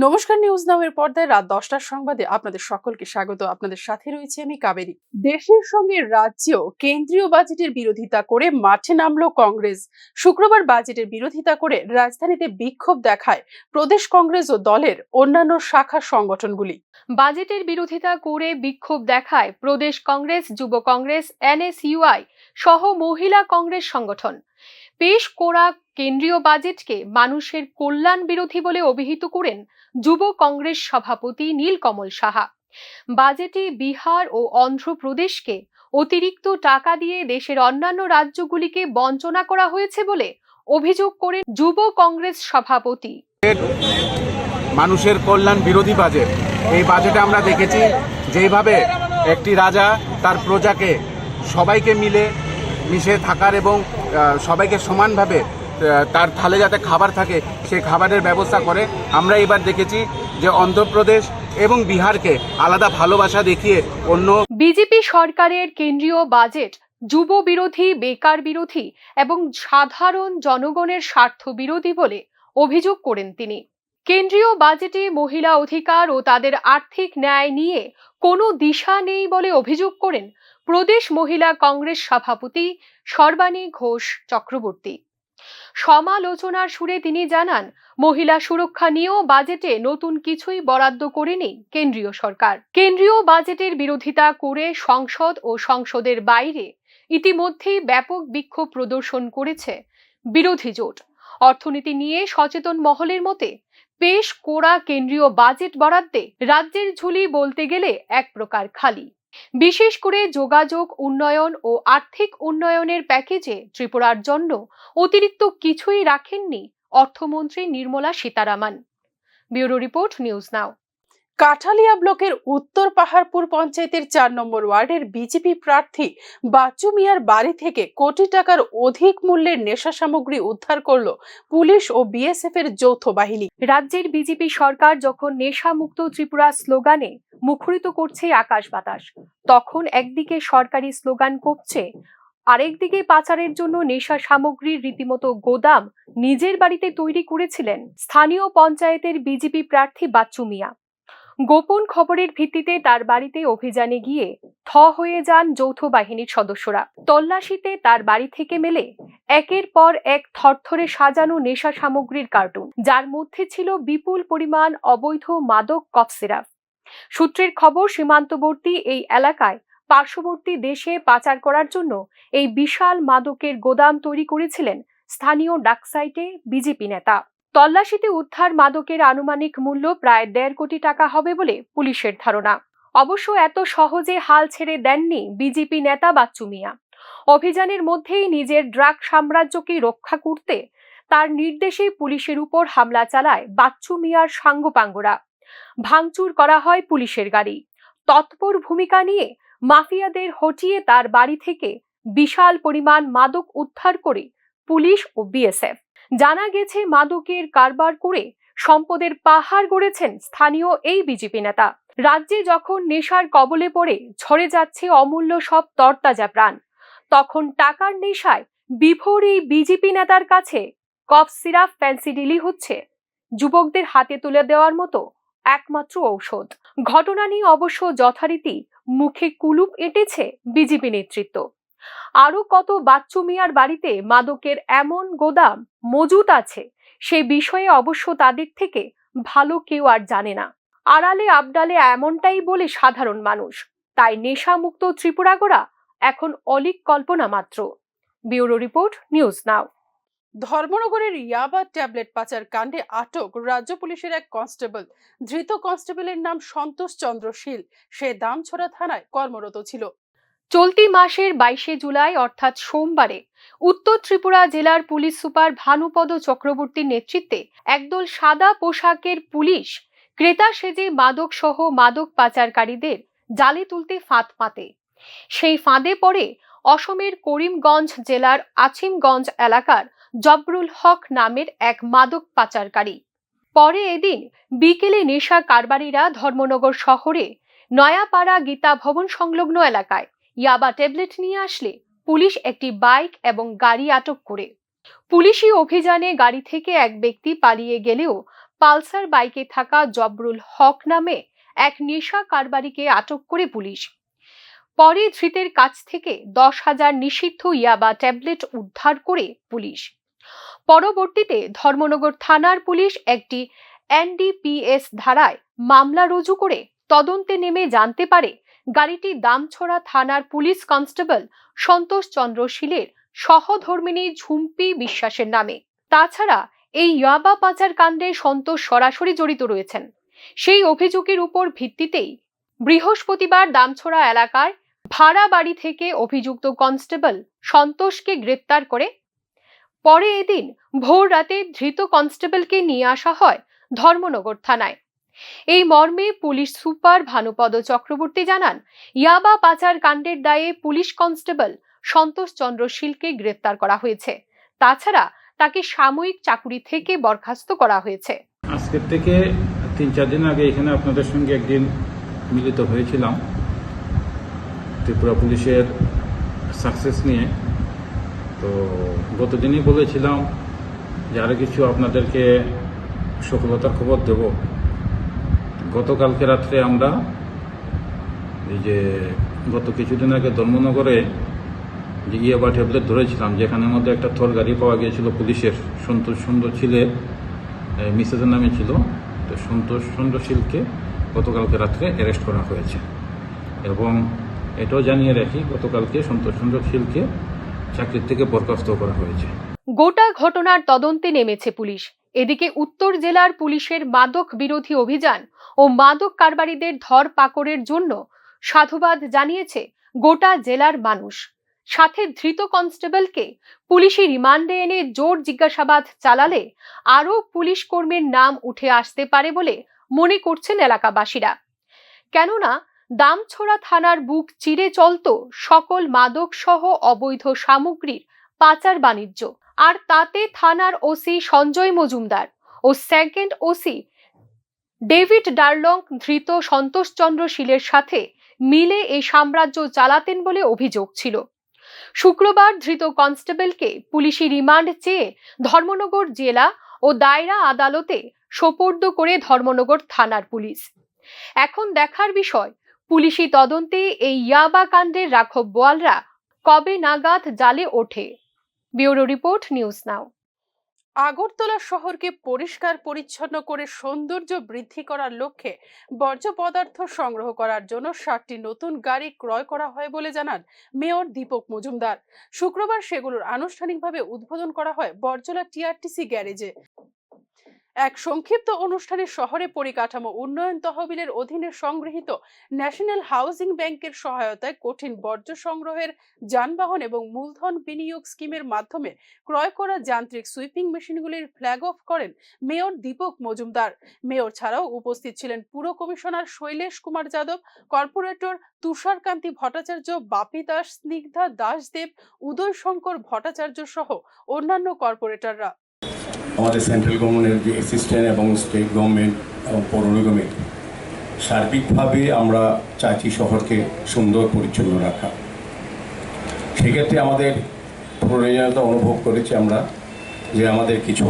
নমস্কার, নিউজ নামের পর্দায় রাত 10টার সংবাদে আপনাদের সকলকে স্বাগত। আপনাদের সাথে রয়েছে আমি কাবেরী। দেশের সঙ্গে রাজ্যেও কেন্দ্রীয় বাজেটের বিরোধিতা করে মাঠে নামলো কংগ্রেস। শুক্রবার বাজেটের বিরোধিতা করে রাজধানীতে বিক্ষোভ দেখায় প্রদেশ কংগ্রেস ও দলের অন্যান্য শাখা সংগঠনগুলি। বাজেটের বিরোধিতা করে বিক্ষোভ দেখায় প্রদেশ কংগ্রেস, যুব কংগ্রেস, NSUI সহ মহিলা কংগ্রেস সংগঠন। পেশ করা কেন্দ্রীয় বাজেটকে মানুষের কল্যাণ বিরোধী বলে অভিহিত করেন যুব কংগ্রেস সভাপতি নীলকমল সাহা। বাজেটে বিহার ও অন্ধ্রপ্রদেশকে অতিরিক্ত টাকা দিয়ে দেশের অন্যান্য রাজ্যগুলিকে বঞ্চনা করা হয়েছে বলে অভিযোগ করেন যুব কংগ্রেস সভাপতি। মানুষের কল্যাণ বিরোধী বাজেট। এই বাজেটে আমরা দেখেছি যেভাবে একটি রাজা তার প্রজাকে সবাইকে মিশে থাকার এবং সবাইকে সমানভাবে তার থালে যাতে খাবার থাকে সেই খাবারের ব্যবস্থা করে। আমরা এবার দেখেছি যে অন্ধ্রপ্রদেশ এবং বিহারকে আলাদা ভালোবাসা দেখিয়ে অন্য বিজেপি সরকারের কেন্দ্রীয় বাজেট যুব বিরোধী, বেকার বিরোধী এবং সাধারণ জনগণের স্বার্থ বিরোধী বলে অভিযোগ করেন তিনি। কেন্দ্রীয় বাজেটে মহিলা অধিকার ও তাদের আর্থিক ন্যায় নিয়ে কোনো দিশা নেই বলে অভিযোগ করেন প্রদেশ মহিলা কংগ্রেস সভাপতি সর্বাণী ঘোষ চক্রবর্তী। সমালোচনার সুরে তিনি জানান, মহিলা সুরক্ষা নিয়েও বাজেটে নতুন কিছুই বরাদ্দ করেনি কেন্দ্রীয় সরকার। কেন্দ্রীয় বাজেটের বিরোধিতা করে সংসদ ও সংসদের বাইরে ইতিমধ্যেই ব্যাপক বিক্ষোভ প্রদর্শন করেছে বিরোধী জোট। অর্থনীতি নিয়ে সচেতন মহলের মতে পেশ করা কেন্দ্রীয় বাজেট বরাদ্দে রাজ্যের ঝুলি বলতে গেলে এক প্রকার খালি। বিশেষ করে যোগাযোগ উন্নয়ন ও আর্থিক উন্নয়নের প্যাকেজে ত্রিপুরার জন্য অতিরিক্ত কিছুই রাখেননি অর্থমন্ত্রী Nirmala Sitharaman. Bureau report, news নাও। কাঠালিয়া ব্লকের উত্তর পাহাড়পুর পঞ্চায়েতের 4 নম্বর ওয়ার্ডের বিজেপি প্রার্থী বাচ্চু মিয়ার বাড়ি থেকে কোটি টাকার অধিক মূল্যের নেশা সামগ্রী উদ্ধার করল পুলিশ ও বিএসএফ এর যৌথ বাহিনী। রাজ্যের বিজেপি সরকার যখন নেশা মুক্ত ত্রিপুরা স্লোগানে মুখরিত করছে আকাশ বাতাস, তখন একদিকে সরকারি স্লোগান কপছে, আরেকদিকে পাচারের জন্য নেশা সামগ্রীর রীতিমতো গোদাম নিজের বাড়িতে তৈরি করেছিলেন স্থানীয় পঞ্চায়েতের বিজেপি প্রার্থী বাচ্চু মিয়া। গোপন খবরের ভিত্তিতে তার বাড়িতে অভিযানে গিয়ে হয়ে যান যৌথ বাহিনীর সদস্যরা। তল্লাশিতে তার বাড়ি থেকে মেলে একের পর এক থরথরে সাজানো নেশা সামগ্রীর কার্টুন, যার মধ্যে ছিল বিপুল পরিমাণ অবৈধ মাদক কফ সিরাপ। সূত্রের খবর, সীমান্তবর্তী এই এলাকায় পার্শ্ববর্তী দেশে পাচার করার জন্য এই বিশাল মাদকের গোদাম তৈরি করেছিলেন স্থানীয় ডাকসাইটে বিজেপি নেতা। তল্লাশিতে উদ্ধার মাদকের আনুমানিক মূল্য প্রায় 1.5 কোটি টাকা হবে বলে পুলিশের ধারণা। অবশ্য এত সহজে হাল ছেড়ে দেননি বিজেপি নেতা বাচ্চু মিয়া। অভিযানের মধ্যেই নিজের ড্রাগ সাম্রাজ্যকে রক্ষা করতে তার নির্দেশেই পুলিশের উপর হামলা চালায় বাচ্চু মিয়ার সাঙ্গপাঙ্গরা। ভাঙচুর করা হয় পুলিশের গাড়ি। তৎপর ভূমিকা নিয়ে মাফিয়াদের হটিয়ে তার বাড়ি থেকে বিশাল পরিমাণ মাদক উদ্ধার করে পুলিশ ও বিএসএফ। জানা গেছে, মাদকের কারবার করে সম্পদের পাহাড় গড়েছেন স্থানীয় এই বিজেপি নেতা। রাজ্যে যখন নেশার কবলে পড়ে ঝরে যাচ্ছে অমূল্য সব তরতাজা প্রাণ, তখন টাকার নেশায় বিভোর এই বিজেপি নেতার কাছে কফ সিরাপ, ফ্যান্সিডিলি হচ্ছে যুবকদের হাতে তুলে দেওয়ার মতো একমাত্র ঔষধ। ঘটনা নিয়ে অবশ্য যথারীতি মুখে কুলুপ এঁটেছে বিজেপি নেতৃত্ব। আরো কত বাচ্চু মিয়ার বাড়িতে মাদকের এমন গোদাম মজুত আছে সে বিষয়ে অবশ্য তাদের থেকে ভালো কেউ আর জানে না। আড়ালে আবডালে এমনটাই বলে সাধারণ মানুষ। তাই নেশা মুক্ত ত্রিপুরা গড়া এখন অলিক কল্পনা মাত্র। Bureau report, news now. ধর্মনগরের ইয়াবা ট্যাবলেট পাচার কাণ্ডে আটক রাজ্য পুলিশের এক কনস্টেবল। ধৃত কনস্টেবলের নাম সন্তোষ চন্দ্র শীল। সে দামছড়া থানায় কর্মরত ছিল। চলতি মাসের 22শে জুলাই অর্থাৎ সোমবারে উত্তর ত্রিপুরা জেলার পুলিশ সুপার ভানুপদ চক্রবর্তীর নেতৃত্বে একদল সাদা পোশাকের পুলিশ ক্রেতা সেজে মাদক সহ মাদক পাচারকারীদের জালে তুলতে ফাঁদ পাতে। সেই ফাঁদে পড়ে অসমের করিমগঞ্জ জেলার আছিমগঞ্জ এলাকার জবরুল হক নামের এক মাদক পাচারকারী। পরে এদিন বিকেলে নেশা কারবারিরা ধর্মনগর শহরে নয়াপাড়া গীতা ভবন সংলগ্ন এলাকায় ইয়াবা ট্যাবলেট নিয়ে আসলে পুলিশ একটি বাইক এবং গাড়ি আটক করে। পুলিশি অভিযানে গাড়ি থেকে এক ব্যক্তি পালিয়ে গেলেও পালসার বাইকে থাকা জবরুল হক নামে এক নেশা কারবারিকে আটক করে পুলিশ। পরে ধৃতের কাছ থেকে 10,000 নিষিদ্ধ ইয়াবা ট্যাবলেট উদ্ধার করে পুলিশ। পরবর্তীতে ধর্মনগর থানার পুলিশ একটি NDPS ধারায় মামলা রুজু করে তদন্তে নেমে জানতে পারে গাড়িটি দামছড়া থানার পুলিশ কনস্টেবল সন্তোষ চন্দ্র শীলের সহধর্মিণী ঝুম্পি বিশ্বাসের নামে। তাছাড়া এই ইয়াবা পাচার কাণ্ডে সন্তোষ সরাসরি জড়িত রয়েছেন। সেই অভিযোগের উপর ভিত্তিতেই বৃহস্পতিবার দামছড়া এলাকার ভাড়া বাড়ি থেকে অভিযুক্ত কনস্টেবল সন্তোষকে গ্রেপ্তার করে পরে এদিন ভোর রাতে ধৃত কনস্টেবলকে নিয়ে আসা হয় ধর্মনগর থানায়। এই মর্মে পুলিশ সুপার ভানুপদ চক্রবর্তী জানান, ইয়াবা পাচার কাণ্ডের দায়ে পুলিশ কনস্টেবল সন্তোষ চন্দ্র শীলকে গ্রেপ্তার করা হয়েছে। তাছাড়া তাকে সাময়িক চাকুরি থেকে বরখাস্ত করা হয়েছে। আজকের থেকে 3-4 দিন আগে এখানে আপনাদের সঙ্গে একদিন মিলিত হয়েছিলাম ত্রিপুরা পুলিশের সাকসেস নিয়ে। তো গতদিনই বলেছিলাম যে আরও কিছু আপনাদেরকে সফলতার খবর দেব। গতকালকে রাত্রে আমরা এই যে গত কিছুদিন আগে ধর্মনগরে যে ইয়াবা ট্যাবলেট ধরেছিলাম, যেখানের মধ্যে একটা থর গাড়ি পাওয়া গিয়েছিল পুলিশের, সন্তোষ চন্দ্র শীলের মিসেসের নামে ছিল। তো সন্তোষ চন্দ্র শীলকে গতকালকে রাত্রে অ্যারেস্ট করা হয়েছে এবং এটাও জানিয়ে রাখি গতকালকে সন্তোষ চন্দ্র শীলকে চাকরির থেকে বরখাস্ত করা হয়েছে। গোটা ঘটনার তদন্তে নেমেছে পুলিশ। এদিকে উত্তর জেলার পুলিশের মাদক বিরোধী অভিযান ও মাদক কারবারিদের ধরপাকড়ের জন্য সাধুবাদ জানিয়েছে গোটা জেলার মানুষ। সাথে ধৃত কনস্টেবলকে পুলিশি রিমান্ডে এনে জোর জিজ্ঞাসাবাদ চালালে আরও পুলিশ কর্মীর নাম উঠে আসতে পারে বলে মনে করছেন এলাকাবাসীরা। কেননা দামছড়া থানার বুক চিরে চলত সকল মাদক সহ অবৈধ সামগ্রীর পাচার বাণিজ্য। আর তাতে থানার ওসি সঞ্জয় মজুমদার ও সেকেন্ড ওসি ডেভিড ডার্লং ধৃত সন্তোষ চন্দ্র শীলের সাথে মিলে এই সাম্রাজ্য চালাতেন বলে অভিযোগ ছিল। শুক্রবার ধৃত কনস্টেবলকে পুলিশি রিমান্ড চেয়ে ধর্মনগর জেলা ও দায়রা আদালতে সোপর্দ করে ধর্মনগর থানার পুলিশ। এখন দেখার বিষয় পুলিশি তদন্তে এই ইয়াবা কাণ্ডের রাঘব বোয়ালরা কবে নাগাদ জালে ওঠে। ব্যুরো রিপোর্ট, নিউজ নাও। আগরতলা শহরকে পরিষ্কার পরিচ্ছন্ন করে সৌন্দর্য বৃদ্ধি করার লক্ষ্যে বর্জ্য পদার্থ সংগ্রহ করার জন্য 60টি নতুন গাড়ি ক্রয় করা হয় বলে জানান মেয়র দীপক মজুমদার। শুক্রবার সেগুলোর আনুষ্ঠানিকভাবে উদ্বোধন করা হয় বরজলা টিআরটিসি গ্যারেজে। এক সংক্ষিপ্ত অনুষ্ঠানে শহরে পরিকাঠামো উন্নয়ন তহবিলের অধীনে সংগৃহীত ন্যাশনাল হাউজিং ব্যাংকের সহায়তায় কঠিন বর্জ্য সংগ্রহের যানবাহন এবং মূলধন বিনিয়োগ স্কিমের মাধ্যমে ক্রয় করা যান্ত্রিক সুইপিং মেশিনগুলির ফ্ল্যাগ অফ করেন মেয়র দীপক মজুমদার। মেয়র ছাড়াও উপস্থিত ছিলেন পুর কমিশনার শৈলেশ কুমার যাদব, কর্পোরেটর তুষারকান্তি ভট্টাচার্য, বাপি দাস, স্নিগ্ধা দাসদেব, উদয় শঙ্কর ভট্টাচার্য সহ অন্যান্য কর্পোরেটররা। আমাদের সেন্ট্রাল গভর্নমেন্টের যে অ্যাসিস্ট্যান্ট এবং স্টেট গভর্নমেন্ট এবং পৌর নিগমের সার্বিকভাবে আমরা চাইছি শহরকে সুন্দর পরিচ্ছন্ন রাখা। সেক্ষেত্রে আমাদের প্রয়োজনীয়তা অনুভব করেছি আমরা যে আমাদের কিছু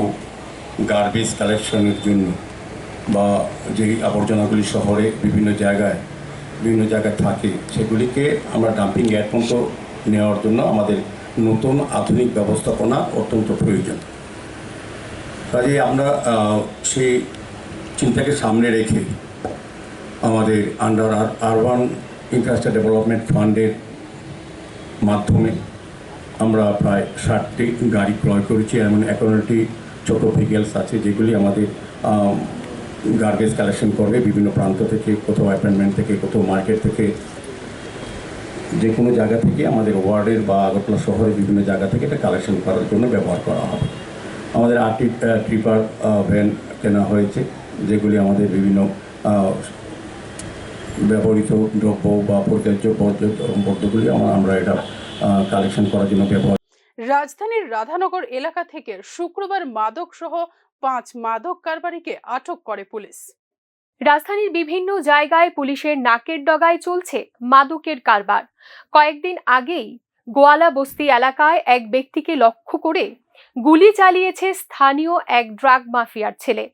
গার্বেজ কালেকশনের জন্য বা যেই আবর্জনাগুলি শহরে বিভিন্ন জায়গায় থাকে সেগুলিকে আমরা ডাম্পিং ইয়ার্ড পর্যন্ত নেওয়ার জন্য আমাদের নতুন আধুনিক ব্যবস্থাপনা অত্যন্ত প্রয়োজন। কাজে আমরা সেই চিন্তাকে সামনে রেখে আমাদের আন্ডার আরবান ইনফ্রাস্ট্রাকচার ডেভেলপমেন্ট ফান্ডের মাধ্যমে আমরা প্রায় 60টি গাড়ি ক্রয় করেছি। এমন 11টি ছোটো ভেহিকেলস আছে যেগুলি আমাদের গার্বেজ কালেকশন করবে বিভিন্ন প্রান্ত থেকে, কোথাও অ্যাপার্টমেন্ট থেকে, কোথাও মার্কেট থেকে, যে কোনো জায়গা থেকে আমাদের ওয়ার্ডের বা আগরতলা শহরের বিভিন্ন জায়গা থেকে এটা কালেকশন করার জন্য ব্যবহার করা হবে। আমাদের 8টি ট্রিপার ভ্যান কেনা হয়েছে যেগুলি আমাদের বিভিন্ন ব্যবহৃত দ্রব্য বা পরিত্যাজ্য বর্জ্যগুলি আমরা এটা কালেকশন করার জন্য ব্যবহার। রাজধানীর রাধানগর এলাকা থেকে শুক্রবার মাদক সহ 5 মাদক কারবারিকে আটক করে পুলিশ। রাজধানীর বিভিন্ন জায়গায় পুলিশের নাকের ডগায় চলছে মাদকের কারবার। কয়েকদিন আগেই গোয়ালা বস্তি এলাকায় এক ব্যক্তিকে লক্ষ্য করে গুলি চালিয়েছে স্থানীয় এক ড্রাগ মাফিয়ার ছেলে।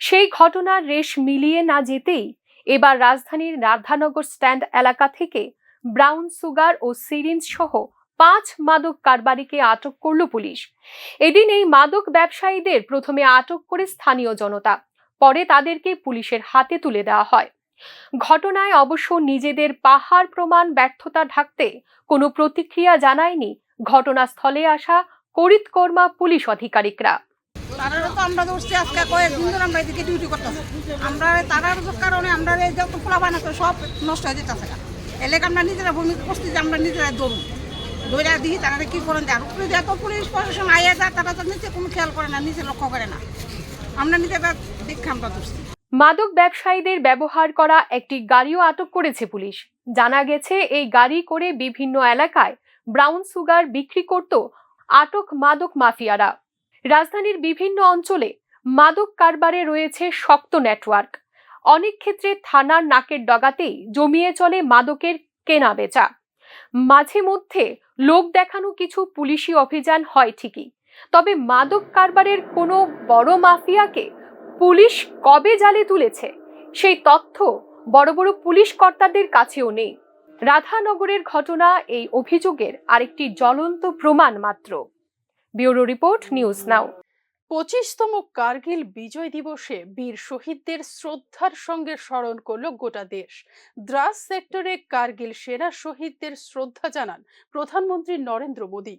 সেই ঘটনার রেশ মিলিয়ে না যেতেই এবার রাজধানীর রাধানগর স্ট্যান্ড এলাকা থেকে ব্রাউন সুগার ও সিরিঞ্জ সহ 5 মাদক কারবারিকে আটক করল পুলিশ। এদিন এই মাদক ব্যবসায়ীদের প্রথমে আটক করে স্থানীয় জনতা, পরে তাদেরকে পুলিশের হাতে তুলে দেওয়া হয়। ঘটনায় অবশ্য নিজেদের পাহাড় প্রমাণ ব্যর্থতা ঢাকতে কোনো প্রতিক্রিয়া জানায়নি ঘটনাস্থলে আসা করিতকর্মা পুলিশ আধিকারিকরা। তারারও তো আমরা ধরছি আজকে কয়েকদিন ধরে আমরা এদিকে ডিউটি করতেছি। আমরা তারার কারণে আমরা এই যত পোলা বানাতো সব নষ্ট হয়ে যেতেছে। এলাকা আমরা নিজেরা ভূমিকা করছি যে আমরা নিজেরা দৌড়ুন দৌড়া দিই তারা কি করেন দেয় উপরে যত পুলিশ প্রশাসন আইয়া যায় তারা তো নিচে কোনো খেয়াল করে না, নিচে লক্ষ্য করে না। আমরা নিজেরা দেখে আমরা ধরছি। মাদক ব্যবসায়ীদের ব্যবহার করা একটি গাড়িও আটক করেছে পুলিশ। জানা গেছে এই গাড়ি করে বিভিন্ন এলাকায় ব্রাউন সুগার বিক্রি করত আটক মাদক মাফিয়ারা। রাজধানীর বিভিন্ন অঞ্চলে মাদক কারবারে রয়েছে শক্ত নেটওয়ার্ক। অনেক ক্ষেত্রে থানার নাকের ডগাতেই জমিয়ে চলে মাদকের কেনা বেচা। মাঝে মধ্যে লোক দেখানো কিছু পুলিশি অভিযান হয় ঠিকই, তবে মাদক কারবারের কোনো বড় মাফিয়াকে পুলিশ কবে জালে তুলেছে সেই তথ্য বড় বড় পুলিশ কর্তাদের কাছেও নেই। রাধানগরের ঘটনা এই অভিযোগের আরেকটি জ্বলন্ত প্রমাণ মাত্র। Bureau report, news now. 25তম কার্গিল বিজয় দিবসে বীর শহীদদের শ্রদ্ধার সঙ্গে স্মরণ করল গোটা দেশ। দ্রাস সেক্টরে কার্গিল সেনা শহীদদের শ্রদ্ধা জানান প্রধানমন্ত্রী নরেন্দ্র মোদী।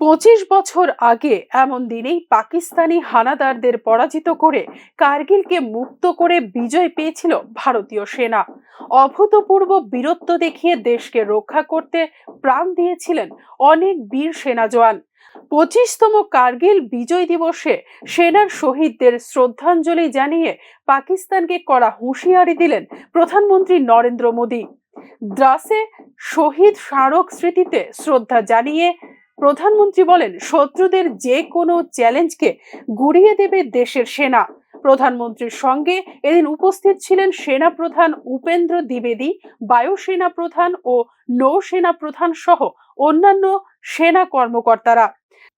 পঁচিশ বছর আগে এমন দিনেই পাকিস্তানি হানাদারদের পরাজিত করে কার্গিলকে মুক্ত করে বিজয় পেয়েছিল ভারতীয় সেনা। অভূতপূর্ব বীরত্ব দেখিয়ে দেশকে রক্ষা করতে প্রাণ দিয়েছিলেন অনেক বীর সেনা জওয়ান। 25তম কার্গিল বিজয় দিবসে সেনার শহীদদের শ্রদ্ধাঞ্জলি জানিয়ে পাকিস্তানকে কড়া হুঁশিয়ারি দিলেন প্রধানমন্ত্রী নরেন্দ্র মোদী। দ্রাসে শহীদ স্মারক স্মৃতিতে শ্রদ্ধা জানিয়ে প্রধানমন্ত্রী বলেন, শত্রুদের যে কোনো চ্যালেঞ্জকে গুড়িয়ে দেবে দেশের সেনা। প্রধানমন্ত্রীর সঙ্গে এদিন উপস্থিত ছিলেন সেনা প্রধান উপেন্দ্র দ্বিবেদী, বায়ুসেনা প্রধান ও নৌসেনা প্রধান সহ অন্যান্য সেনা কর্মকর্তারা।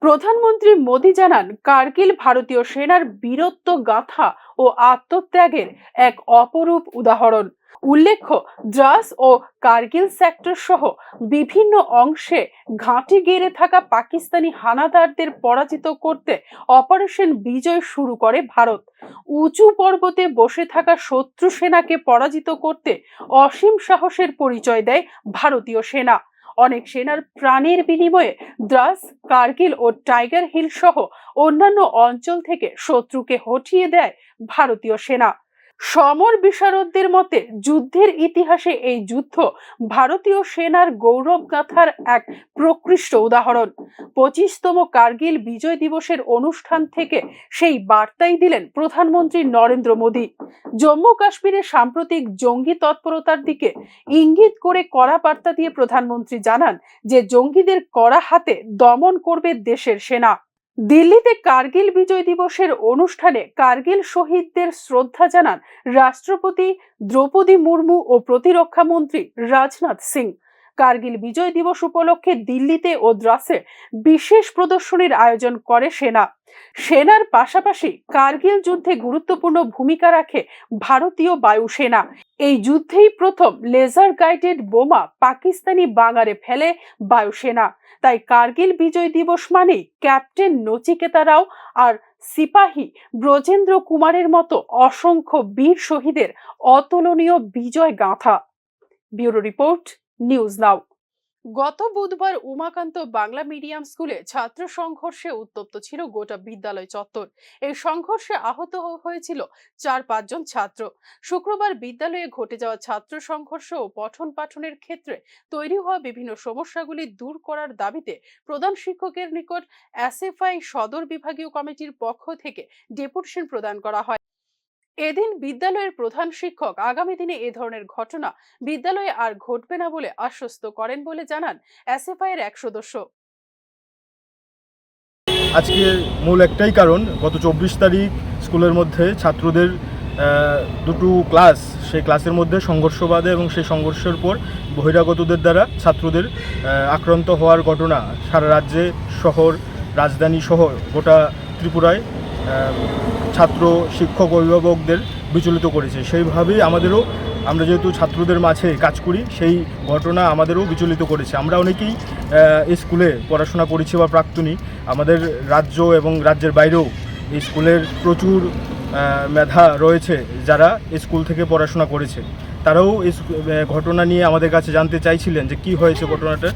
প্রধানমন্ত্রী মোদী জানান, কার্গিল ভারতীয় সেনার বীরত্ব গাথা ও আত্মত্যাগের এক অপরূপ উদাহরণ। উল্লেখ্য, দ্রাস ও কার্গিল সেক্টর সহ বিভিন্ন অংশে ঘাঁটি গেড়ে থাকা পাকিস্তানি হানাদারদের পরাজিত করতে অপারেশন বিজয় শুরু করে ভারত। উঁচু পর্বতে বসে থাকা শত্রু সেনাকে পরাজিত করতে অসীম সাহসের পরিচয় দেয় ভারতীয় সেনা। অনেক সেনার প্রাণের বিনিময়ে দ্রাস, কার্গিল ও টাইগার হিল সহ অন্যান্য অঞ্চল থেকে শত্রুকে হটিয়ে দেয় ভারতীয় সেনা। সমর বিশারদদের মতে যুদ্ধের ইতিহাসে এই যুদ্ধ ভারতীয় সেনার গৌরব গাথার এক প্রকৃষ্ট উদাহরণ। 25তম কার্গিল বিজয় দিবসের অনুষ্ঠান থেকে সেই বার্তাই দিলেন প্রধানমন্ত্রী নরেন্দ্র মোদী। জম্মু কাশ্মীরের সাম্প্রতিক জঙ্গি তৎপরতার দিকে ইঙ্গিত করে কড়া বার্তা দিয়ে প্রধানমন্ত্রী জানান যে জঙ্গিদের কড়া হাতে দমন করবে দেশের সেনা। দিল্লিতে কার্গিল বিজয় দিবসের অনুষ্ঠানে কার্গিল শহীদদের শ্রদ্ধা জানান রাষ্ট্রপতি দ্রৌপদী মুর্মু ও প্রতিরক্ষা মন্ত্রী রাজনাথ সিং। কার্গিল বিজয় দিবস উপলক্ষে দিল্লিতে ও দ্রাসে বিশেষ প্রদর্শনীর আয়োজন করে সেনা। সেনার পাশাপাশি কার্গিল যুদ্ধে গুরুত্বপূর্ণ ভূমিকা রাখে ভারতীয় বায়ুসেনা। এই যুদ্ধেই প্রথম লেজার গাইডেড বোমা পাকিস্তানি বাঙারে ফেলে বায়ুসেনা। তাই কার্গিল বিজয় দিবস মানেই ক্যাপ্টেন নচিকেতা রাও আর সিপাহী ব্রজেন্দ্র কুমারের মতো অসংখ্য বীর শহীদের অতুলনীয় বিজয় গাথা। ব্যুরো রিপোর্ট, নিউজ নাও। গত বুধবার উমাকান্ত বাংলা মিডিয়াম স্কুলে ছাত্র সংঘর্ষে উত্তপ্ত ছিল গোটা বিদ্যালয় চত্বর। এই সংঘর্ষে আহত হয়েছিল 4-5 জন ছাত্র। শুক্রবার বিদ্যালয়ে ঘটে যাওয়া ছাত্র সংঘর্ষ ও পঠন পাঠনের ক্ষেত্রে তৈরি হওয়া বিভিন্ন সমস্যাগুলি দূর করার দাবিতে প্রধান শিক্ষকের নিকট এসএফআই সদর বিভাগীয় কমিটির পক্ষ থেকে ডেপুটেশন প্রদান করা হয়। এদিন বিদ্যালয়ের প্রধান শিক্ষক আগামী দিনে এ ধরনের ঘটনা বিদ্যালয়ে আর ঘটবে না বলে আশ্বস্ত করেন বলে জানান এসএফআই এর এক সদস্য। আজকে মূল একটাই কারণ, গত 24 তারিখ স্কুলের মধ্যে ছাত্রদের দুটো ক্লাস, সেই ক্লাসের মধ্যে সংঘর্ষ বাধে এবং সেই সংঘর্ষের পর বহিরাগতদের দ্বারা ছাত্রদের আক্রান্ত হওয়ার ঘটনা সারা রাজ্যে, শহর, রাজধানী সহ গোটা ত্রিপুরায় ছাত্র, শিক্ষক, অভিভাবকদের বিচলিত করেছে। সেইভাবেই আমরা যেহেতু ছাত্রদের মাঝে কাজ করি, সেই ঘটনা আমাদেরও বিচলিত করেছে। আমরা অনেকেই এই স্কুলে পড়াশোনা করেছি বা প্রাক্তনী, আমাদের রাজ্য এবং রাজ্যের বাইরেও এই স্কুলের প্রচুর মেধা রয়েছে যারা এই স্কুল থেকে পড়াশোনা করেছে। তারাও এই ঘটনা নিয়ে আমাদের কাছে জানতে চাইছিলেন যে কি হয়েছে ঘটনাটা।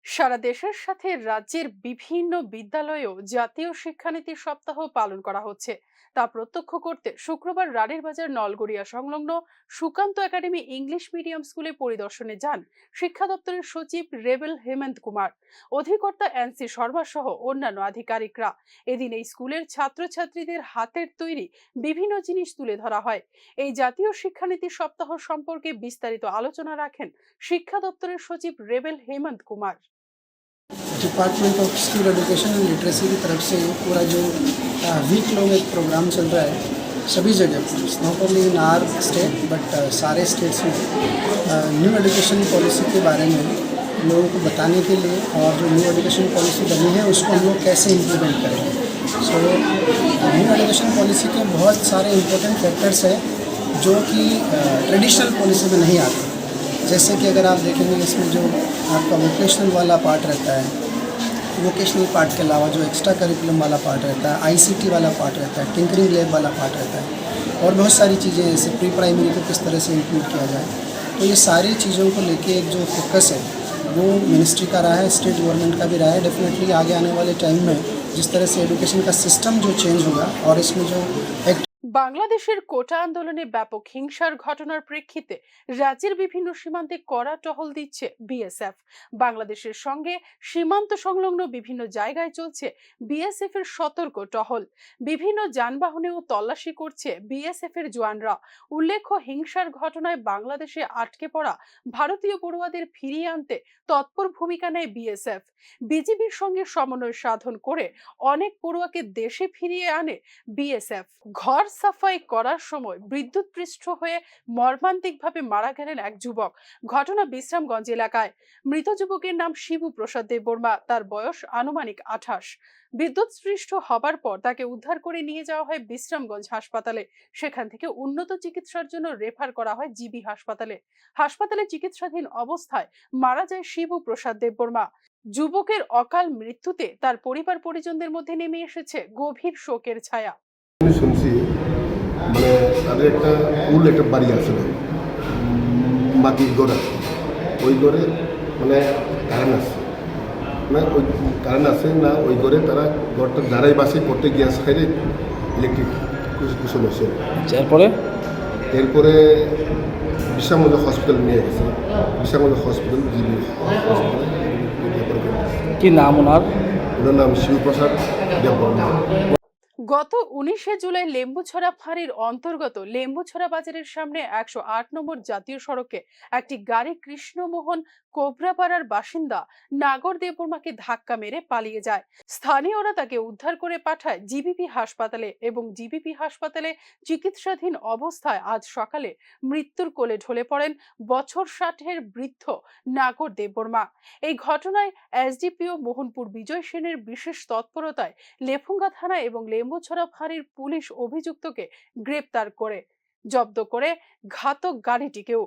সারা দেশের সাথে রাজ্যের বিভিন্ন বিদ্যালয়েও জাতীয় শিক্ষানীতি সপ্তাহ পালন করা হচ্ছে। তা প্রত্যক্ষ করতে শুক্রবার রানীর বাজার নলগড়িয়া সংলগ্ন সুকান্ত একাডেমি ইংলিশ মিডিয়াম স্কুলে পরিদর্শনে যান শিক্ষা দপ্তরের সচিব রেবেল হেমন্ত কুমার, অধিকর্তা এনসি শর্মা সহ অন্যান্য আধিকারিকরা। এদিন এই স্কুলের ছাত্রছাত্রীদের হাতের তৈরি বিভিন্ন জিনিস তুলে ধরা হয়। এই জাতীয় শিক্ষানীতি সপ্তাহ সম্পর্কে বিস্তারিত আলোচনা রাখেন শিক্ষা দপ্তরের সচিব রেবেল Hemant Kumar. Department of school education and literacy की तरफ से पूरा जो वीक लॉन्ग एक प्रोग्राम चल रहा है सभी जगह, not only in are state but सारे स्टेट्स में न्यू एजुकेशन पॉलिसी के बारे में लोगों को बताने के लिए, और जो न्यू एजुकेशन पॉलिसी बनी है उसको हम लोग कैसे इम्प्लीमेंट करेंगे। सो न्यू एजुकेशन पॉलिसी के बहुत सारे इम्पोर्टेंट फैक्टर्स हैं जो कि ट्रेडिशनल पॉलिसी में नहीं आते। जैसे कि अगर आप देखेंगे इसमें जो आपका वोकेशनल वाला पार्ट रहता है, वोकेशनल पार्ट के अलावा जो एक्स्ट्रा करिकुलम वाला पार्ट रहता है, आईसीटी वाला पार्ट रहता है, टिंकरिंग लैब वाला पार्ट रहता है, और बहुत सारी चीज़ें जैसे प्री प्राइमरी को किस तरह से इंक्लूड किया जाए। तो ये सारी चीज़ों को लेके एक जो फोकस है वो मिनिस्ट्री का रहा है, स्टेट गवर्नमेंट का भी रहा है। डेफिनेटली आगे आने वाले टाइम में जिस तरह से एजुकेशन का सिस्टम जो चेंज होगा और इसमें जो বাংলাদেশের কোটা আন্দোলনে ব্যাপক হিংসার ঘটনার প্রেক্ষিতে রাজ্যের বিভিন্ন সীমান্তে কড়া টহল দিচ্ছে বিএসএফ। বাংলাদেশের সঙ্গে সীমান্ত সংলগ্ন বিভিন্ন জায়গায় চলছে বিএসএফ এর সতর্ক টহল। বিভিন্ন যানবাহনেও তল্লাশি করছে বিএসএফ এর জওয়ানরা। উল্লেখ্য, হিংসার ঘটনায় বাংলাদেশে আটকে পড়া ভারতীয় পড়ুয়াদের ফিরিয়ে আনতে তৎপর ভূমিকা নেয় বিএসএফ। বিজিবির সঙ্গে সমন্বয় সাধন করে অনেক পড়ুয়াকে দেশে ফিরিয়ে আনে বিএসএফ। ঘর সাফাই করার সময় বিদ্যুৎপৃষ্ট হয়ে মর্মান্তিকভাবে মারা গেলেন এক যুবক। ঘটনা বিশ্রামগঞ্জ এলাকায়। মৃত যুবকের নাম শিবু প্রসাদ দেববর্মা, তার বয়স আনুমানিক 28। বিদ্যুৎস্পৃষ্ট হবার পর তাকে উদ্ধার করে নিয়ে যাওয়া হয় বিশ্রামগঞ্জ হাসপাতালে। সেখান থেকে উন্নত চিকিৎসার জন্য রেফার করা হয় জিবি হাসপাতালে। হাসপাতালে চিকিৎসাধীন অবস্থায় মারা যায় শিবু প্রসাদ দেববর্মা। যুবকের অকাল মৃত্যুতে তার পরিবার পরিজনদের মধ্যে নেমে এসেছে গভীর শোকের ছায়া। আমি শুনছি মানে তাদের একটা বাড়ি আছে, মাটির ঘর আছে, ওই ঘরে মানে কারেন্ট আছে না, ওই কারেন্ট আছে না, ওই ঘরে তারা ঘরটা দাঁড়াই বাসে করতে গিয়ে সাইডে ইলেকট্রিক কুশন হয়েছে। এরপরে বিশ্রামগঞ্জ হসপিটাল নিয়ে গেছে, বিশ্রামগঞ্জ হসপিটাল জিবি হসপিটাল। কি নাম ওনার? ওনার নাম শিবপ্রসাদ দেববর্মা। গত 19শে জুলাই লেম্বুছড়া ফাঁড়ির অন্তর্গত লেম্বুছড়া বাজারের সামনে 108 নম্বর জাতীয় সড়কে একটি গাড়ি কৃষ্ণমোহন কোবরাপাড়ার বাসিন্দা নাগর দেববর্মাকে ধাক্কা মেরে পালিয়ে যায়। স্থানীয়রা তাকে উদ্ধার করে পাঠায় জিবিপি হাসপাতালে এবং জিবিপি হাসপাতালে চিকিৎসাধীন অবস্থায় আজ সকালে মৃত্যুর কোলে ঢলে পড়েন বছর 60-এর বৃদ্ধ নাগর দেববর্মা। এই ঘটনায় এসডিপিও মোহনপুর বিজয় সেনের বিশেষ তৎপরতায় লেফুঙ্গা থানা এবং লেম্বুছড়া ফাঁড়ির পুলিশ অভিযুক্তকে গ্রেপ্তার করে জব্দ করে ঘাতক গাড়িটিকেও।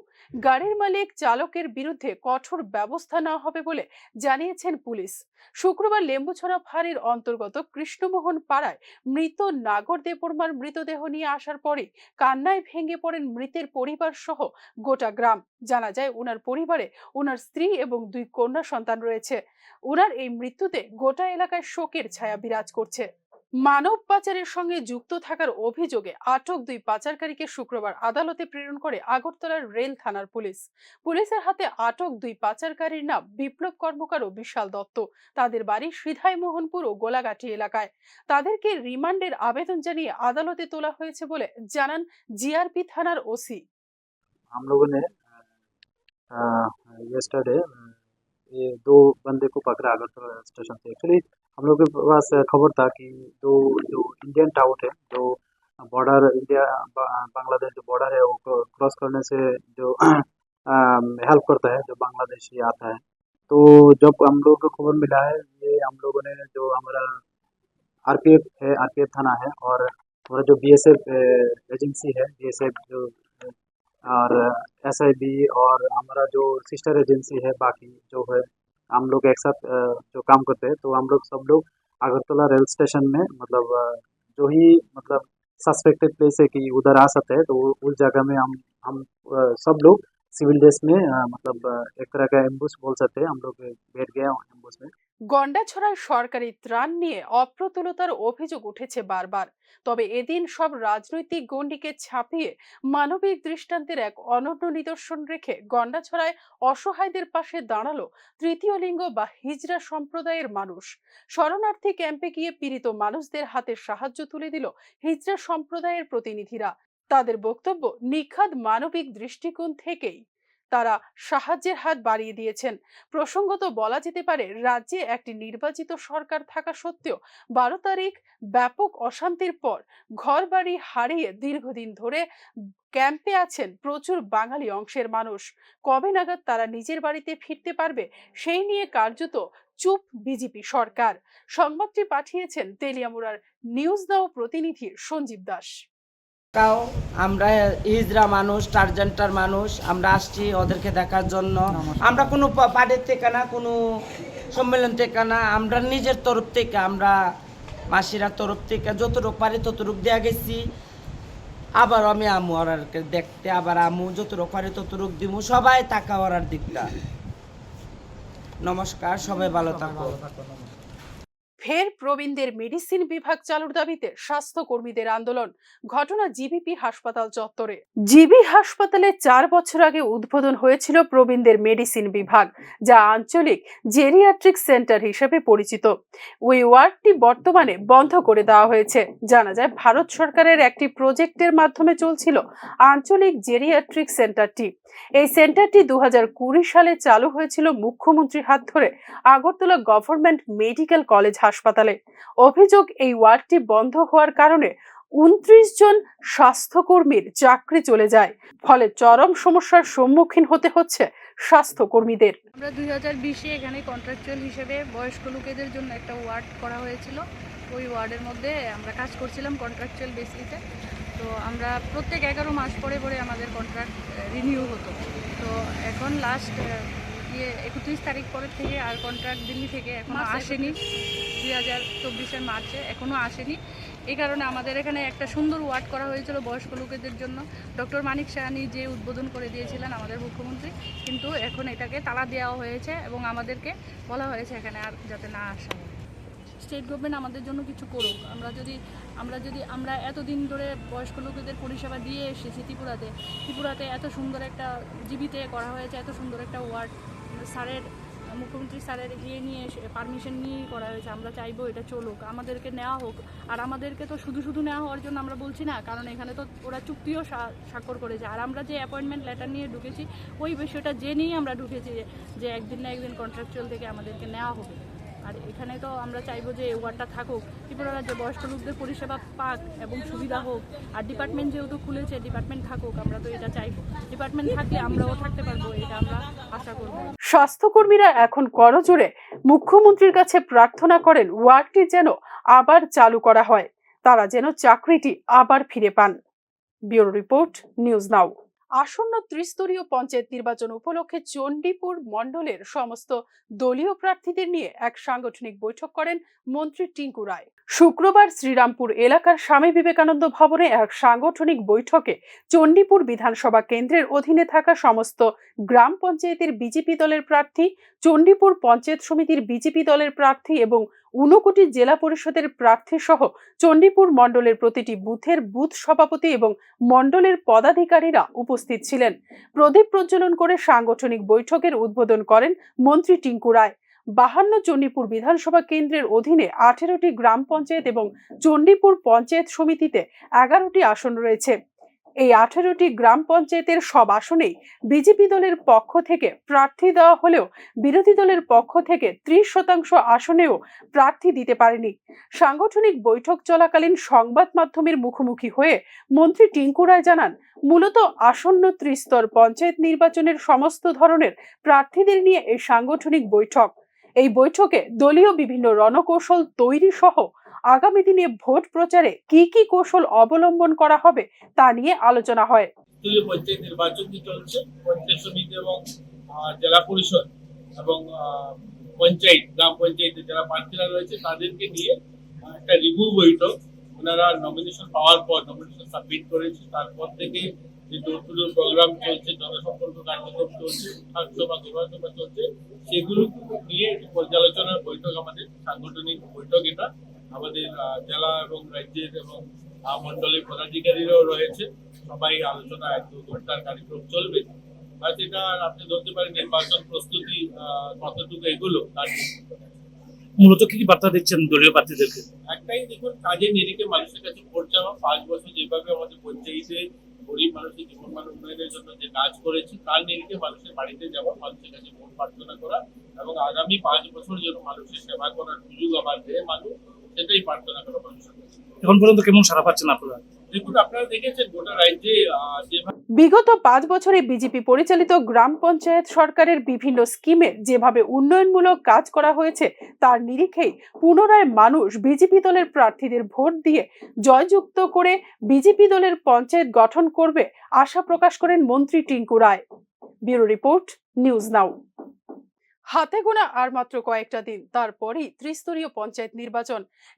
গাড়ির মালিক চালকের বিরুদ্ধে কঠোর ব্যবস্থা নেওয়া হবে বলে জানিয়েছেন পুলিশ। শুক্রবার লেম্বুছড়া ফাঁড়ির অন্তর্গত কৃষ্ণমোহন পাড়ায় মৃত নাগর দেববর্মার মৃতদেহ নিয়ে আসার পরে কান্নায় ভেঙে পড়েন মৃতের পরিবার সহ গোটা গ্রাম। জানা যায় ওনার পরিবারে ওনার স্ত্রী এবং 2 কন্যা সন্তান রয়েছে। ওনার এই মৃত্যুতে গোটা এলাকায় শোকের ছায়া বিরাজ করছে। মানব পাচারের সঙ্গে যুক্ত থাকার অভিযোগে আটক 2 পাচারকারীকে শুক্রবার আদালতে প্রেরণ করে আগরতলার রেল থানার পুলিশ। পুলিশের হাতে আটক 2 পাচারকারীর নাম বিপ্লব কর্মকার ও বিশাল দত্ত। তাদের বাড়ি সিধাই মোহনপুর ও গোলাঘাটি এলাকায়। তাদেরকে রিমান্ডের আবেদন জানিয়ে আদালতে তোলা হয়েছে বলে জানান জিআরপি থানার ওসি। हम लोगों ने yesterday ये 2 बंदे को पकड़ा अगरतला स्टेशन से। एक्चुअली हम लोग के पास खबर था कि दो जो इंडियन टाउट है, जो बॉर्डर इंडिया बांग्लादेश जो बॉर्डर है वो क्रॉस करने से जो हेल्प करता है, जो बांग्लादेशी आता है। तो जब हम लोग को खबर मिला है, ये हम लोगों ने जो हमारा आरपीएफ है, आरपीएफ थाना है, और हमारा जो बीएसएफ एजेंसी है, बीएसएफ जो और एसआईबी और हमारा जो सिस्टर एजेंसी है, बाकी जो है हम लोग एक साथ जो काम करते हैं। तो हम लोग सब लोग अगरतला रेल स्टेशन में मतलब जो ही मतलब सस्पेक्टेड प्लेस है कि उधर आ सकते हैं, तो उस जगह में हम सब लोग सिविल ड्रेस में मतलब एक तरह का एम्बुश बोल सकते हैं, हम लोग बैठ गए एम्बुश में। গন্ডাছড়ায় সরকারি ত্রাণ নিয়ে অপ্রতুলতার অভিযোগ উঠেছে বারবার। তবে এদিন সব রাজনৈতিক গণ্ডিকে ছাপিয়ে মানবিক দৃষ্টান্তের এক অনন্য নিদর্শন রেখে গন্ডাছড়ায় অসহায়দের পাশে দাঁড়ালো তৃতীয় লিঙ্গ বা হিজড়া সম্প্রদায়ের মানুষ। শরণার্থী ক্যাম্পে গিয়ে পীড়িত মানুষদের হাতে সাহায্য তুলে দিল হিজড়া সম্প্রদায়ের প্রতিনিধিরা। তাদের বক্তব্য, নিখাদ মানবিক দৃষ্টিকোণ থেকেই তারা সাহায্যের হাত বাড়িয়ে দিয়েছেন। প্রসঙ্গত বলা যেতে পারে, রাজ্যে একটি নির্বাচিত সরকার থাকা সত্ত্বেও 12 তারিখ ব্যাপক অশান্তির পর ঘরবাড়ি হারিয়ে দীর্ঘদিন ধরে ক্যাম্পে আছেন প্রচুর বাঙালি অংশের মানুষ। কবে নাগাদ তারা নিজের বাড়িতে ফিরতে পারবে সেই নিয়ে কার্যত চুপ বিজেপি সরকার। সংবাদটি পাঠিয়েছেন তেলিয়ামুড়ার নিউজ নাও প্রতিনিধি সঞ্জীব দাস। তাও আমরা হিজড়া মানুষ, ট্রান্সজেন্ডার মানুষ, আমরা আসছি ওদেরকে দেখার জন্য। আমরা কোনো পার্টির থেকে না, কোনো সম্মেলন থেকে না, আমরা নিজের তরফ থেকে, আমরা মাসিরার তরফ থেকে যতটুকু পারি ততটুকু দেওয়া গেছি। আবার আমি আমু ওরাকে দেখতে, আবার আমু যতটুকু পারি ততটুকু দিব। সবাই টাকা ওরার দিকটা। নমস্কার, সবাই ভালো থাকো। ফের প্রবীণদের মেডিসিন বিভাগ চালুর দাবিতে স্বাস্থ্যকর্মীদের আন্দোলন। ঘটনা জিবিপি হাসপাতাল চত্বরে। জিবি হাসপাতালে 4 বছর আগে উদ্বোধন হয়েছিল প্রবীণদের মেডিসিন বিভাগ, যা আঞ্চলিক জেরিয়াট্রিক সেন্টার হিসেবে পরিচিত। ওই ওয়ার্ডটি বর্তমানে বন্ধ করে দেওয়া হয়েছে। জানা যায়, ভারত সরকারের একটি প্রজেক্টের মাধ্যমে চলছিল আঞ্চলিক জেরিয়াট্রিক সেন্টারটি। এই সেন্টারটি 2020 সালে চালু হয়েছিল মুখ্যমন্ত্রীর হাত ধরে আগরতলা গভর্নমেন্ট মেডিকেল কলেজ হাসপাতালে। অভিযোগ, এই ওয়ার্ডটি বন্ধ হওয়ার কারণে 29 জন স্বাস্থ্যকর্মীর চাকরি চলে যায়। ফলে চরম সমস্যার সম্মুখীন হতে হচ্ছে স্বাস্থ্যকর্মীদের। আমরা 2020-এ এখানে কন্ট্রাকচুয়াল হিসেবে বয়স্ক লোকেদের জন্য একটা ওয়ার্ড করা হয়েছিল। ওই ওয়ার্ডের মধ্যে আমরা কাজ করছিলাম কন্ট্রাকচুয়াল বেসিসে। তো আমরা প্রত্যেক 11 মাস পরে পরে আমাদের কন্ট্রাক্ট রিনিউ হতো। তো এখন লাস্ট 31 তারিখ পরের থেকে আর কন্ট্রাক্ট দিল্লি থেকে এখনো আসেনি। 2024-এর মার্চে এখনো আসেনি। এই কারণে আমাদের এখানে একটা সুন্দর ওয়ার্ড করা হয়েছিল বয়স্ক লোকেদের জন্য। ডক্টর মানিক সাহানি যে উদ্বোধন করে দিয়েছিলেন আমাদের মুখ্যমন্ত্রী, কিন্তু এখন এটাকে তালা দেওয়া হয়েছে এবং আমাদেরকে বলা হয়েছে এখানে আর যাতে না আসা হয়। স্টেট গভর্নমেন্ট আমাদের জন্য কিছু করুক। আমরা এতদিন ধরে বয়স্ক লোকেদের পরিষেবা দিয়ে এসেছি ত্রিপুরাতে এত সুন্দর একটা জীবিতে করা হয়েছে, এত সুন্দর একটা ওয়ার্ড মুখ্যমন্ত্রী স্যারের নিয়ে পারমিশন নিয়ে করা হয়েছে। আমরা চাইবো এটা চলুক, আমাদেরকে নেওয়া হোক। আর আমাদেরকে তো শুধু নেওয়া হওয়ার জন্য আমরা বলছি না, কারণ এখানে তো ওরা চুক্তিও স্বাক্ষর করেছে। আর আমরা যে অ্যাপয়েন্টমেন্ট লেটার নিয়ে ঢুকেছি, ওই বিষয়টা জেনেই আমরা ঢুকেছি যে একদিন না একদিন কন্ট্রাকচুয়াল থেকে আমাদেরকে নেওয়া হবে। আর এখানে তো আমরা চাইবো যে ওয়ার্ডটা থাকুক, ত্রিপুরা রাজ্যে বয়স্ক লোকদের পরিষেবা পাক এবং সুবিধা হোক। আর ডিপার্টমেন্ট যেহেতু খুলেছে, ডিপার্টমেন্ট থাকুক, আমরা তো এটা চাইবো। ডিপার্টমেন্ট থাকলে আমরাও থাকতে পারবো, এটা আমরা আশা করবো। স্বাস্থ্যকর্মীরা এখন করজোড়ে মুখ্যমন্ত্রীর কাছে প্রার্থনা করেন ওয়ার্ডটি যেন আবার চালু করা হয়, তারা যেন চাকরিটি আবার ফিরে পান। ব্যুরো রিপোর্ট, নিউজ নাও। আসন্ন ত্রিস্তরীয় পঞ্চায়েত নির্বাচন উপলক্ষে চণ্ডীপুর মণ্ডলের সমস্ত দলীয় প্রার্থীদের নিয়ে এক সাংগঠনিক বৈঠক করেন মন্ত্রী টিঙ্কু রায়। শুক্রবার শ্রীরামপুর এলাকার স্বামী বিবেকানন্দ ভবনে এক সাংগঠনিক বৈঠকে চণ্ডীপুর বিধানসভা কেন্দ্রের অধীনে থাকা সমস্ত গ্রাম পঞ্চায়েতের বিজেপি দলের প্রার্থী, চণ্ডীপুর পঞ্চায়েত সমিতির বিজেপি দলের প্রার্থী এবং 59 জেলা পরিষদের প্রার্থী সহ চণ্ডীপুর মণ্ডলের প্রতিটি বুথের বুথ সভাপতি এবং মণ্ডলের পদাধিকারীরা উপস্থিত ছিলেন। প্রদীপ প্রজ্বলন করে সাংগঠনিক বৈঠকের উদ্বোধন করেন মন্ত্রী টিঙ্কু রায়। 52 চণ্ডীপুর বিধানসভা কেন্দ্রের অধীনে 18টি গ্রাম পঞ্চায়েত এবং চণ্ডীপুর পঞ্চায়েত সমিতিতে 11টি আসন রয়েছে। এই 18টি গ্রাম পঞ্চায়েতের সব আসনেই বিজেপি দলের পক্ষ থেকে প্রার্থী দেওয়া হলেও বিরোধী দলের পক্ষ থেকে 30% আসনেও প্রার্থী দিতে পারেনি। সাংগঠনিক বৈঠক চলাকালীন সংবাদ মাধ্যমের মুখোমুখি হয়ে মন্ত্রী টিঙ্কু রায় জানান, মূলত আসন্ন ত্রিস্তর পঞ্চায়েত নির্বাচনের সমস্ত ধরনের প্রার্থীদের নিয়ে এই সাংগঠনিক বৈঠক। এই বৈঠকে দলীয় বিভিন্ন রণকৌশল তৈরি সহ আগামী দিনে ভোট প্রচারে কি কি কৌশল অবলম্বন করা হবে তা নিয়ে আলোচনা হয়। পঞ্চায়েত নির্বাচন যে চলছে, পঞ্চায়েত সমিতি এবং জেলা পরিষদ এবং পঞ্চায়েত গ্রাম পঞ্চায়েতে যারা প্রার্থীরা রয়েছে তাদেরকে নিয়ে একটা রিভিউ বৈঠক। ওনারা নমিনেশন পাওয়ার পর নমিনেশন সাবমিট করেছে, তারপর থেকে যে ডোর টু ডোর প্রোগ্রাম চলছে, জনসম্পর্ক কার্যক্রম চলছে, বিধানসভা সভা চলছে, সেগুলো নিয়ে পর্যালোচনার বৈঠক, আমাদের সাংগঠনিক বৈঠক। এটা আমাদের জেলা এবং রাজ্যের এবং মন্ডলের পদাধিকারীরাও রয়েছে, সবাই আলোচনা 1-2 ঘন্টার কার্যক্রম চলবে। আর যেটা আপনি ধরতে পারেন নির্বাচন প্রস্তুতি কতটুকু এগুলো তার মূলত কি বার্তা দিচ্ছেন দলীয় প্রার্থীদেরকে? একটাই, দেখুন, কাজের নিরিখে মানুষের কাছে ভোট চাওয়া। 5 বছর যেভাবে আমাদের পঞ্চায়েতে গরিব মানুষের জীবনমান উন্নয়নের জন্য যে কাজ করেছি তার নিরিখে মানুষের বাড়িতে যাওয়া, মানুষের কাছে ভোট প্রার্থনা করা এবং আগামী 5 বছর যেন মানুষের সেবা করার সুযোগ আবার দেয় মানুষ, সেটাই প্রার্থনা করা মানুষের কাছে। এখন পর্যন্ত কেমন সাড়া পাচ্ছেন আপনারা? দেখুন, আপনারা দেখেছেন গোটা রাজ্যে বিগত 5 বছরে বিজেপি পরিচালিত গ্রাম পঞ্চায়েত সরকারের বিভিন্ন স্কিমে যেভাবে উন্নয়নমূলক কাজ করা হয়েছে তার নিরিখেই পুনরায় মানুষ বিজেপি দলের প্রার্থীদের ভোট দিয়ে জয়যুক্ত করে বিজেপি দলের পঞ্চায়েত গঠন করবে আশা প্রকাশ করেন মন্ত্রী Tinku Roy. Bureau report, news now. হাতে গোনা আর মাত্র কয়েকটা দিন, তারপরেই ত্রিস্তরীয় পঞ্চায়েত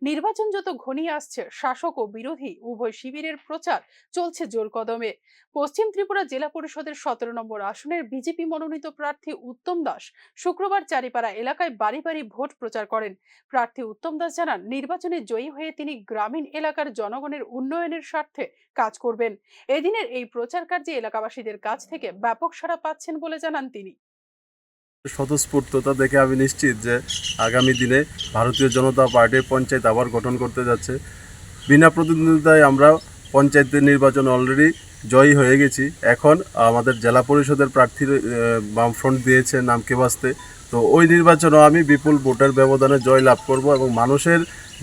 নির্বাচন যত ঘনিয়ে আসছে, শাসক ও বিরোধী উভয় শিবিরের প্রচার চলছে জোর কদমে। পশ্চিম ত্রিপুরা জেলা পরিষদের 17 নম্বর আসনের বিজেপি মনোনীত প্রার্থী উত্তম দাস শুক্রবার চারিপাড়া এলাকায় বাড়ি বাড়ি ভোট প্রচার করেন। প্রার্থী উত্তম দাস জানান, নির্বাচনে জয়ী হয়ে তিনি গ্রামীণ এলাকার জনগণের উন্নয়নের স্বার্থে কাজ করবেন। এদিনের এই প্রচার কার্যে এলাকাবাসীদের কাছ থেকে ব্যাপক সাড়া পাচ্ছেন বলে জানান তিনি। স্বতঃস্ফূর্ততা দেখে আমি নিশ্চিত যে আগামী দিনে ভারতীয় জনতা পার্টির পঞ্চায়েত আবার গঠন করতে যাচ্ছে। বিনা প্রতিদ্বন্দ্বিতায় আমরা পঞ্চায়েতের নির্বাচন অলরেডি জয়ী হয়ে গেছি। এখন আমাদের জেলা পরিষদের প্রার্থীর বামফ্রন্ট দিয়েছে নামকে বাঁচতে, তো ওই নির্বাচনও আমি বিপুল ভোটের ব্যবধানে জয় লাভ করব এবং মানুষের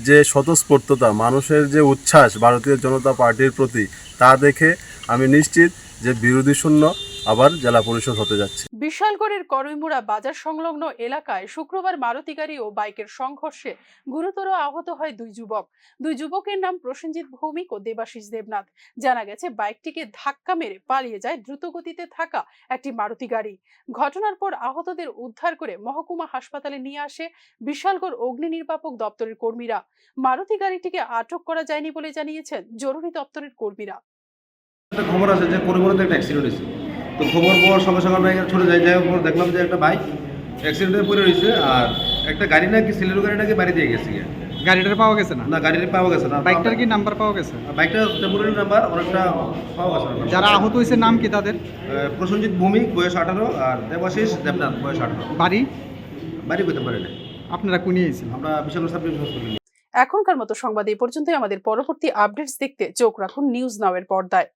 যে স্বতঃস্ফূর্ততা, মানুষের যে উচ্ছ্বাস ভারতীয় জনতা পার্টির প্রতি, তা দেখে আমি নিশ্চিত যে বিরোধী শূন্য আবার জেলা পরিষদ হতে যাচ্ছে। বিশালগড়ের করইমুড়া বাজার সংলগ্ন এলাকায় শুক্রবার মারুতি গাড়ি ও বাইকের সংঘর্ষে গুরুতর আহত হয় দুই যুবকের নাম প্রসেনজিৎ ভৌমিক ও দেবাশিস দেবনাথ। জানা গেছে, বাইকটিকে ধাক্কা মেরে পালিয়ে যায় দ্রুতগতিতে থাকা একটি মারুতি গাড়ি। ঘটনার পর আহতদের উদ্ধার করে মহকুমা হাসপাতালে নিয়ে আসে বিশালগড় অগ্নি নির্বাপক দপ্তরের কর্মীরা। মারুতি গাড়িটিকে আটক করা যায়নি বলে জানিয়েছেন জরুরি দপ্তরের কর্মীরা। খবর আছে যে করইমুড়াতে একটা অ্যাক্সিডেন্ট হয়েছে, তো খবর পাওয়ার সঙ্গে সঙ্গে আমরা ছুটে যাই। দেখলাম যে একটা বাইক অ্যাক্সিডেন্টে পড়ে রয়েছে, আর একটা গাড়ি নাকি সিলেরো গাড়ি নাকি বাড়ি দিয়ে গেছে। গাড়িটার পাওয়া গেছে না? না, গাড়িটা পাওয়া গেছে না। বাইকটার কি নাম্বার পাওয়া গেছে? বাইকটা টেম্পোরারি নাম্বার, অনেকটা পাওয়া গেছে না। যারা আহত হয়েছে নাম কি তাদের? প্রসেনজিৎ ভৌমিক বয়স 18 আর দেবাশিস দেবনাথ বয়স 18। বাড়ি করতে পারে না। আপনারা কোন নিয়েছেন? আমরা বিশালগড় সাব ডিভিশন হাসপাতালে। এখনকার মতো সংবাদ এই পর্যন্তই। আমাদের পরবর্তী আপডেটস দেখতে চোখ রাখুন নিউজ নাও এর পর্দায়।